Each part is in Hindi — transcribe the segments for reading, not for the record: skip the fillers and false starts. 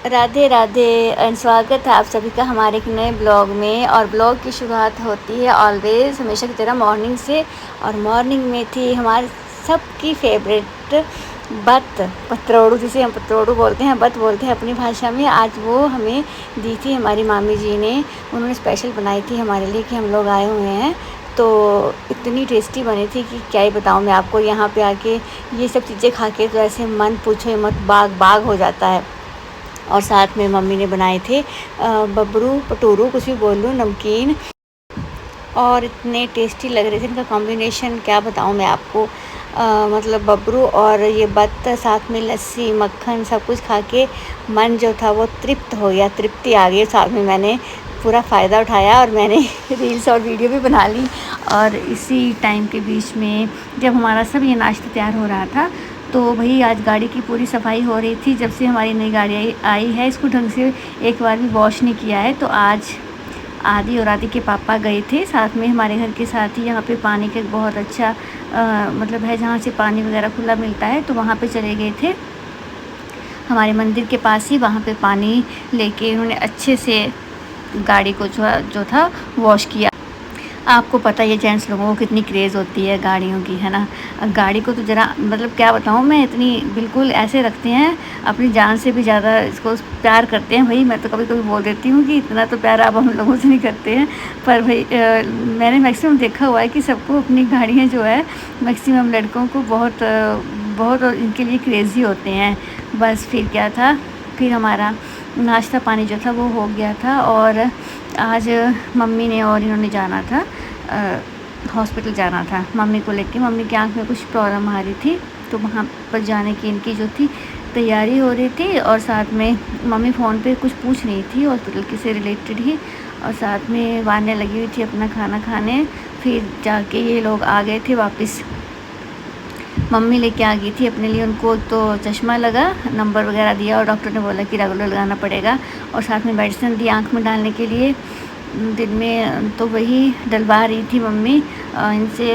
राधे राधे एंड स्वागत है आप सभी का हमारे एक नए ब्लॉग में। और ब्लॉग की शुरुआत होती है ऑलवेज़ हमेशा की तरह मॉर्निंग से। और मॉर्निंग में थी हमारे सबकी फेवरेट बत पतरोड़ू, जिसे हम पतरोड़ू बोलते हैं, बत बोलते हैं अपनी भाषा में। आज वो हमें दी थी हमारी मामी जी ने, उन्होंने स्पेशल बनाई थी हमारे लिए कि हम लोग आए हुए हैं। तो इतनी टेस्टी बनी थी कि क्या ही बताऊँ मैं आपको। यहाँ पे आके ये सब चीज़ें खा के तो ऐसे मन पूछो मत, बाग बाग हो जाता है। और साथ में मम्मी ने बनाए थे बबरू पटोरू, कुछ भी बोल लूँ, नमकीन। और इतने टेस्टी लग रहे थे, इनका कॉम्बिनेशन क्या बताऊँ मैं आपको। मतलब बबरू और ये बत्त, साथ में लस्सी मक्खन सब कुछ खा के मन जो था वो तृप्त हो गया, तृप्ति आ गई। साथ में मैंने पूरा फ़ायदा उठाया और मैंने रील्स और वीडियो भी बना ली। और इसी टाइम के बीच में जब हमारा सब ये नाश्ता तैयार हो रहा था, तो वही आज गाड़ी की पूरी सफाई हो रही थी। जब से हमारी नई गाड़ी आई है, इसको ढंग से एक बार भी वॉश नहीं किया है। तो आज आदि और आदि के पापा गए थे साथ में हमारे घर के साथ ही। यहाँ पे पानी का एक बहुत अच्छा मतलब है, जहाँ से पानी वगैरह खुला मिलता है, तो वहाँ पे चले गए थे हमारे मंदिर के पास ही। वहाँ पे पानी लेके उन्होंने अच्छे से गाड़ी को जो था वॉश किया। आपको पता है ये जेंट्स लोगों को कितनी क्रेज़ होती है गाड़ियों की, है ना। गाड़ी को तो ज़रा मतलब क्या बताऊँ मैं, इतनी बिल्कुल ऐसे रखते हैं, अपनी जान से भी ज़्यादा इसको प्यार करते हैं। भाई मैं तो कभी कभी बोल देती हूँ कि इतना तो प्यार आप हम लोगों से नहीं करते हैं। पर भाई मैंने मैक्सिमम देखा हुआ है कि सबको अपनी गाड़ियाँ जो है, मैक्सिमम लड़कों को बहुत बहुत इनके लिए क्रेज़ी होते हैं। बस फिर क्या था, फिर हमारा नाश्ता पानी जो था वो हो गया था। और आज मम्मी ने और इन्होंने जाना था, हॉस्पिटल जाना था मम्मी को लेके। मम्मी की आंख में कुछ प्रॉब्लम आ रही थी, तो वहाँ पर जाने की इनकी जो थी तैयारी हो रही थी। और साथ में मम्मी फ़ोन पे कुछ पूछ रही थी हॉस्पिटल के से रिलेटेड ही, और साथ में वाने लगी हुई थी अपना खाना खाने। फिर जाके ये लोग आ गए थे वापस। मम्मी लेके आ गई थी अपने लिए, उनको तो चश्मा लगा, नंबर वगैरह दिया, और डॉक्टर ने बोला कि रेगुलर लगाना पड़ेगा। और साथ में मेडिसिन दी आँख में डालने के लिए दिन में। तो वही डलवा रही थी मम्मी इनसे।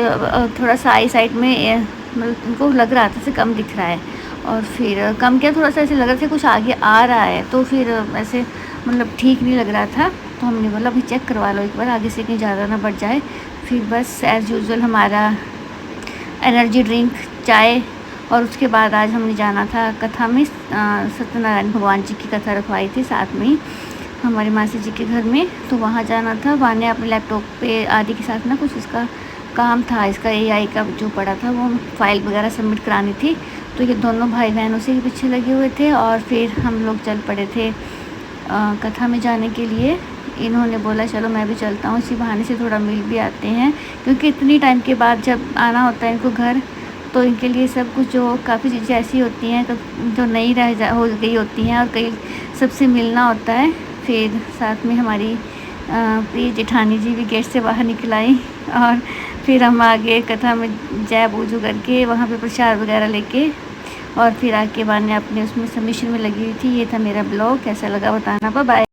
थोड़ा सा आई साइड में मतलब उनको लग रहा था से कम दिख रहा है। और फिर कम क्या, थोड़ा सा ऐसे लग रहा था कुछ आगे आ रहा है। तो फिर ऐसे मतलब ठीक नहीं लग रहा था, तो हमने बोला अभी चेक करवा लो एक बार, आगे से कहीं ज़्यादा ना बढ़ जाए। फिर बस एज़ यूजुअल हमारा एनर्जी ड्रिंक, चाय। और उसके बाद आज हमने जाना था कथा में, सत्यनारायण भगवान जी की कथा रखवाई थी साथ में ही हमारी मासी जी के घर में, तो वहाँ जाना था। वहाँ ने अपने लैपटॉप पे आदि के साथ ना कुछ इसका काम था, इसका एआई का जो पड़ा था, वो फाइल वगैरह सबमिट करानी थी। तो ये दोनों भाई बहन उसी के पीछे लगे हुए थे। और फिर हम लोग चल पड़े थे कथा में जाने के लिए। इन्होंने बोला चलो मैं भी चलता हूँ, इसी बहाने से थोड़ा मिल भी आते हैं, क्योंकि इतनी टाइम के बाद जब आना होता है इनको घर, तो इनके लिए सब कुछ जो काफ़ी चीज़ें ऐसी होती हैं तो जो नई हो गई होती हैं, और कई सबसे मिलना होता है। फिर साथ में हमारी प्रिय जेठानी जी भी गेट से बाहर निकल आई। और फिर हम आगे कथा में जय पूजू करके वहाँ पे प्रसाद वगैरह लेके, और फिर आके बाद ने अपने उसमें सबमिशन में लगी हुई थी। ये था मेरा ब्लॉग, कैसा लगा बताना। Bye bye.